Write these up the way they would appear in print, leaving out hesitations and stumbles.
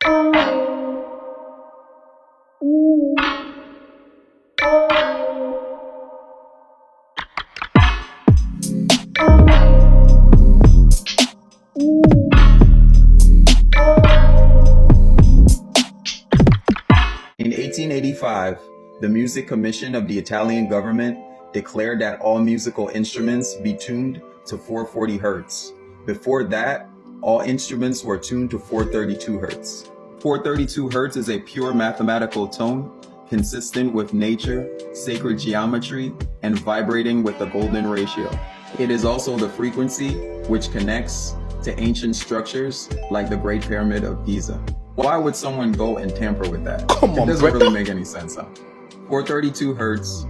In 1885, the Music Commission of the Italian government declared that all musical instruments be tuned to 440 Hertz. Before that, all instruments were tuned to 432 Hertz. 432 Hertz is a pure mathematical tone consistent with nature, sacred geometry, and vibrating with the golden ratio. It is also the frequency which connects to ancient structures like the Great Pyramid of Giza. Why would someone go and tamper with that? It doesn't really make any sense, huh? 432 Hertz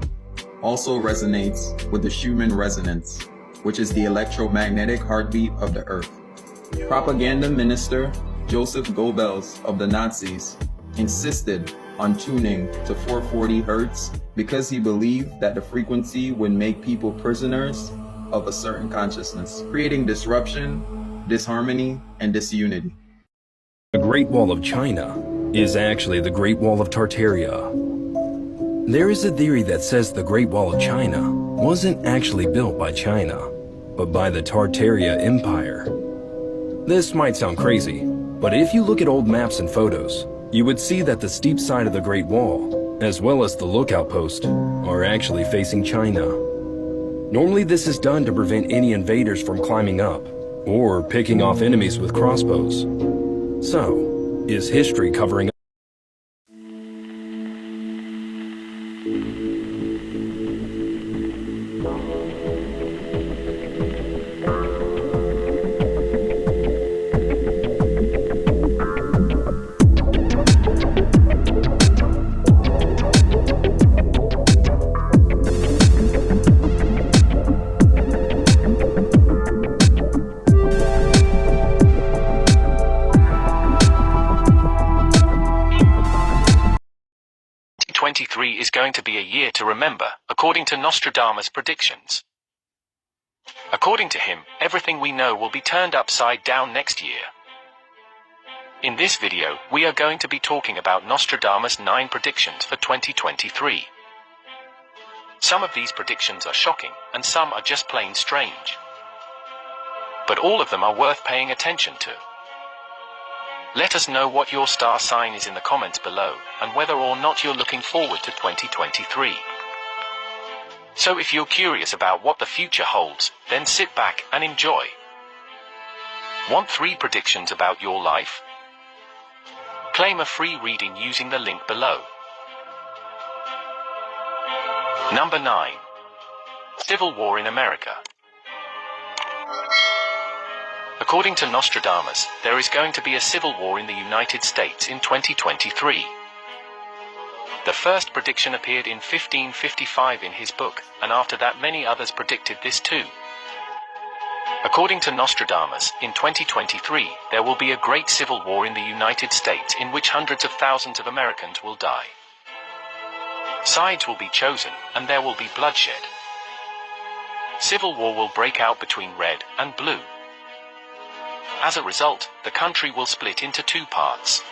also resonates with the Schumann resonance, which is the electromagnetic heartbeat of the Earth. Propaganda minister Joseph Goebbels of the Nazis insisted on tuning to 440 Hertz because he believed that the frequency would make people prisoners of a certain consciousness, creating disruption, disharmony, and disunity. The Great Wall of China is actually the Great Wall of Tartaria. There is a theory that says the Great Wall of China wasn't actually built by China, but by the Tartaria Empire. This might sound crazy, but if you look at old maps and photos, you would see that the steep side of the Great Wall, as well as the lookout post, are actually facing China. Normally this is done to prevent any invaders from climbing up, or picking off enemies with crossbows. So, is history covering up? Is going to be a year to remember, according to Nostradamus' predictions. According to him, everything we know will be turned upside down next year. In this video, we are going to be talking about Nostradamus' 9 predictions for 2023. Some of these predictions are shocking, and some are just plain strange. But all of them are worth paying attention to. Let us know what your star sign is in the comments below, and whether or not you're looking forward to 2023. So if you're curious about what the future holds, then sit back and enjoy. Want 3 predictions about your life? Claim a free reading using the link below. Number 9. Civil War in America. According to Nostradamus, there is going to be a civil war in the United States in 2023. The first prediction appeared in 1555 in his book, and after that many others predicted this too. According to Nostradamus, in 2023, there will be a great civil war in the United States in which hundreds of thousands of Americans will die. Sides will be chosen, and there will be bloodshed. Civil war will break out between red and blue. As a result, the country will split into 2 parts.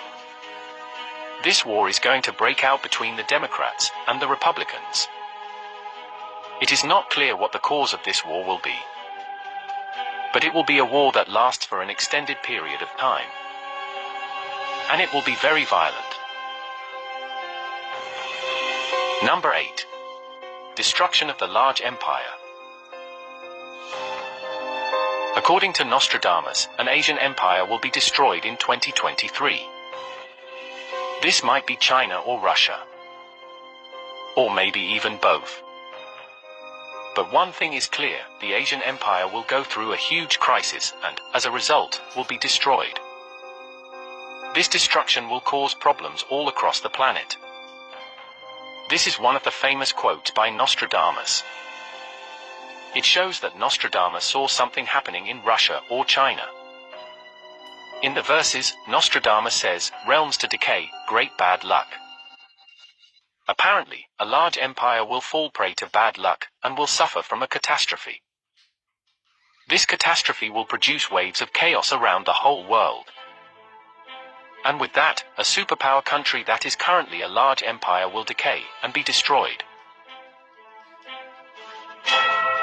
This war is going to break out between the Democrats and the Republicans. It is not clear what the cause of this war will be. But it will be a war that lasts for an extended period of time. And it will be very violent. Number 8. Destruction of the large empire. According to Nostradamus, an Asian empire will be destroyed in 2023. This might be China or Russia. Or maybe even both. But one thing is clear, the Asian empire will go through a huge crisis and, as a result, will be destroyed. This destruction will cause problems all across the planet. This is one of the famous quotes by Nostradamus. It shows that Nostradamus saw something happening in Russia or China. In the verses, Nostradamus says, "Realms to decay, great bad luck." Apparently, a large empire will fall prey to bad luck, and will suffer from a catastrophe. This catastrophe will produce waves of chaos around the whole world. And with that, a superpower country that is currently a large empire will decay and be destroyed.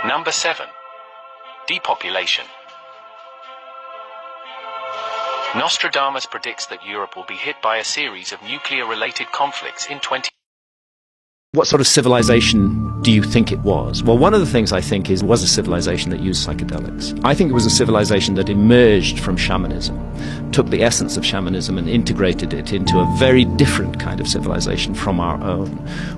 Number 7. Depopulation. Nostradamus predicts that Europe will be hit by a series of nuclear-related conflicts in 20. What sort of civilization do you think it was? Well, one of the things I think was a civilization that used psychedelics. I think it was a civilization that emerged from shamanism, took the essence of shamanism and integrated it into a very different kind of civilization from our own,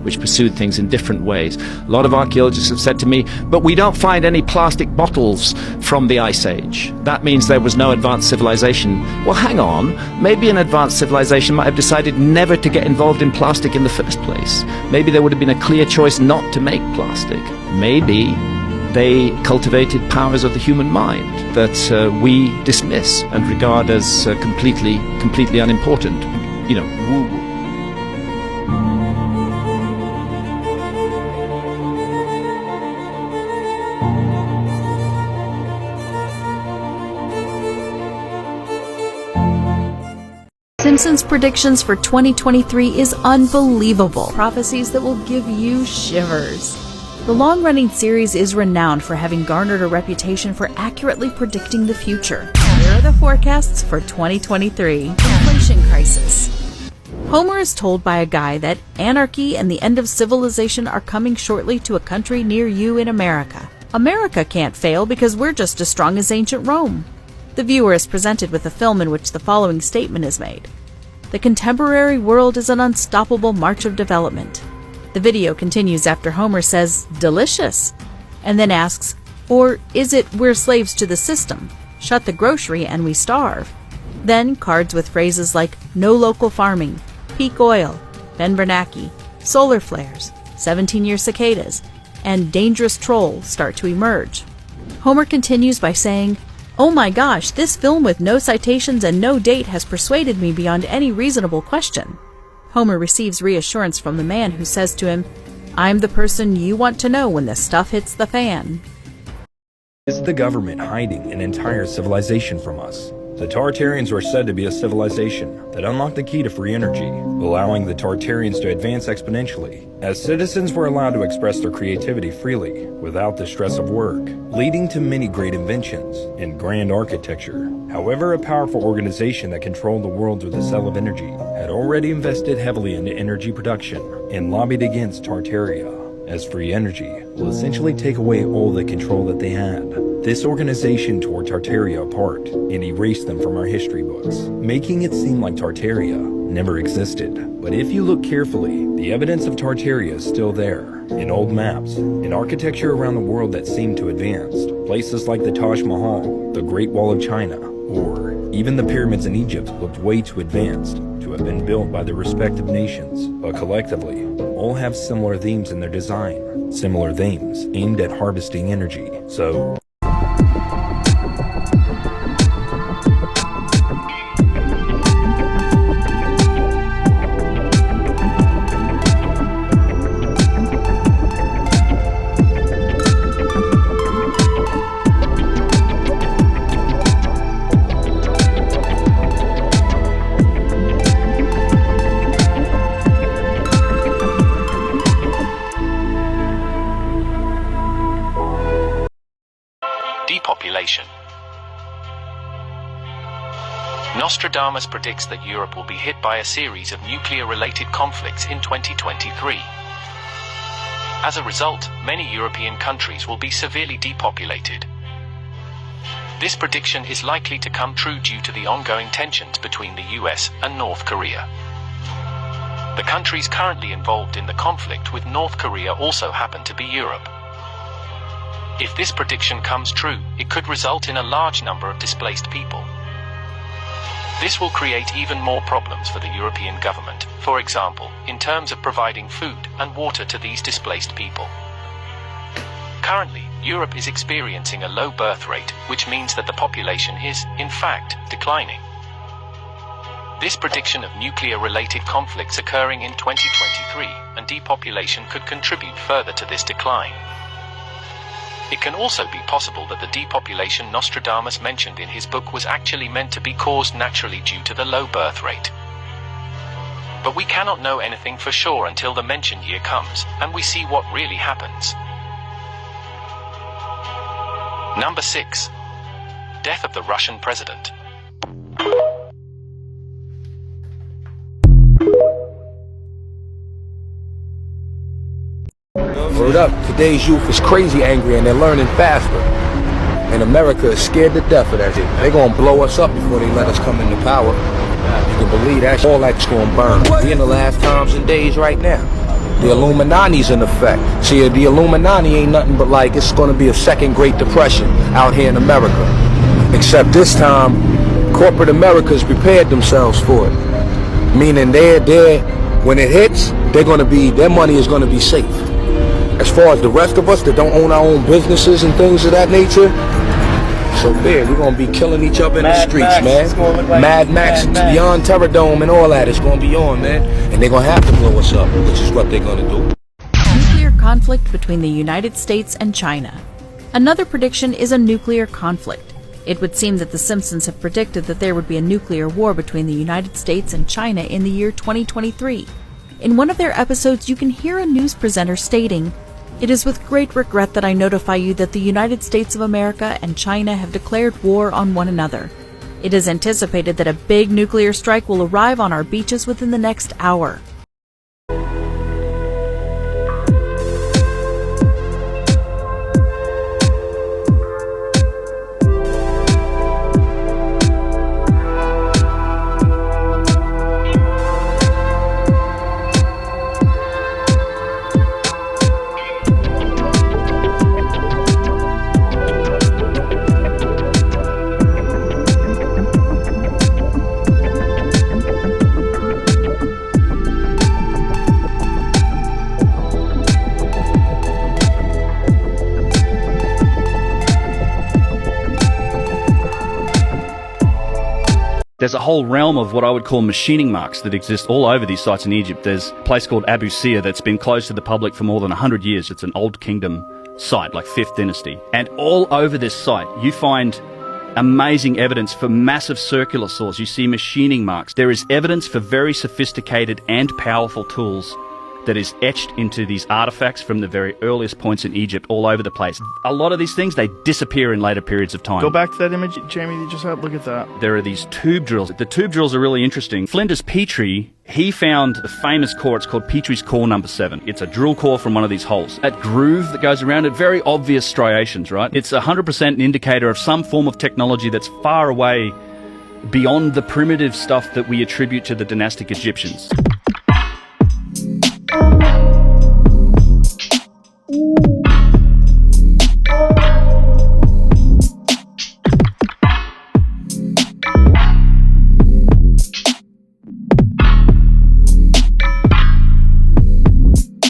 which pursued things in different ways. A lot of archaeologists have said to me, but we don't find any plastic bottles from the Ice Age. That means there was no advanced civilization. Well, hang on. Maybe an advanced civilization might have decided never to get involved in plastic in the first place. Maybe there would have been a clear choice not to make plastic. Maybe they cultivated powers of the human mind that we dismiss and regard as completely unimportant. You know, woo-woo. Simpsons predictions for 2023 is unbelievable. Prophecies that will give you shivers. The long-running series is renowned for having garnered a reputation for accurately predicting the future. Here are the forecasts for 2023. Inflation crisis. Homer is told by a guy that anarchy and the end of civilization are coming shortly to a country near you in America. America can't fail because we're just as strong as ancient Rome. The viewer is presented with a film in which the following statement is made. The contemporary world is an unstoppable march of development. The video continues after Homer says, "Delicious," and then asks, or is it we're slaves to the system? Shut the grocery and we starve. Then cards with phrases like no local farming, peak oil, Ben Bernanke, solar flares, 17-year cicadas, and dangerous troll start to emerge. Homer continues by saying, "Oh my gosh, this film with no citations and no date has persuaded me beyond any reasonable question." Homer receives reassurance from the man who says to him, "I'm the person you want to know when the stuff hits the fan." Is the government hiding an entire civilization from us? The Tartarians were said to be a civilization that unlocked the key to free energy, allowing the Tartarians to advance exponentially, as citizens were allowed to express their creativity freely, without the stress of work, leading to many great inventions and grand architecture. However, a powerful organization that controlled the world with a cell of energy had already invested heavily into energy production and lobbied against Tartaria, as free energy will essentially take away all the control that they had. This organization tore Tartaria apart and erased them from our history books, making it seem like Tartaria never existed. But if you look carefully, the evidence of Tartaria is still there, in old maps, in architecture around the world that seemed to advance. Places like the Taj Mahal, the Great Wall of China, or even the pyramids in Egypt looked way too advanced to have been built by the respective nations, but collectively, all have similar themes in their design, similar themes aimed at harvesting energy. So depopulation. Nostradamus predicts that Europe will be hit by a series of nuclear-related conflicts in 2023. As a result, many European countries will be severely depopulated. This prediction is likely to come true due to the ongoing tensions between the US and North Korea. The countries currently involved in the conflict with North Korea also happen to be Europe. If this prediction comes true, it could result in a large number of displaced people. This will create even more problems for the European government, for example, in terms of providing food and water to these displaced people. Currently, Europe is experiencing a low birth rate, which means that the population is, in fact, declining. This prediction of nuclear-related conflicts occurring in 2023 and depopulation could contribute further to this decline. It can also be possible that the depopulation Nostradamus mentioned in his book was actually meant to be caused naturally due to the low birth rate. But we cannot know anything for sure until the mentioned year comes, and we see what really happens. Number 6. Death of the Russian president. Word up, today's youth is crazy angry and they're learning faster. And America is scared to death of that shit. They're gonna blow us up before they let us come into power. You can believe that shit. All that's gonna burn. We in the last times and days right now. The Illuminati's in effect. See, the Illuminati ain't nothing but like, it's gonna be a second Great Depression out here in America. Except this time, corporate America's prepared themselves for it. Meaning when it hits, their money is gonna be safe. As far as the rest of us that don't own our own businesses and things of that nature, so bad, we're gonna be killing each other in the streets, man. Mad Max, Beyond Terradome and all that is gonna be on, man. And they're gonna have to blow us up, which is what they're gonna do. Nuclear conflict between the United States and China. Another prediction is a nuclear conflict. It would seem that the Simpsons have predicted that there would be a nuclear war between the United States and China in the year 2023. In one of their episodes, you can hear a news presenter stating, "It is with great regret that I notify you that the United States of America and China have declared war on one another. It is anticipated that a big nuclear strike will arrive on our beaches within the next hour." There's a whole realm of what I would call machining marks that exist all over these sites in Egypt. There's a place called Abu Sir that's been closed to the public for more than 100 years. It's an old kingdom site, like 5th dynasty. And all over this site, you find amazing evidence for massive circular saws. You see machining marks. There is evidence for very sophisticated and powerful tools that is etched into these artifacts from the very earliest points in Egypt all over the place. A lot of these things, they disappear in later periods of time. Go back to that image, Jamie, you just had. Look at that. There are these tube drills. The tube drills are really interesting. Flinders Petrie, he found the famous core. It's called Petrie's core number 7. It's a drill core from one of these holes. That groove that goes around it, very obvious striations, right? It's 100% an indicator of some form of technology that's far away beyond the primitive stuff that we attribute to the dynastic Egyptians.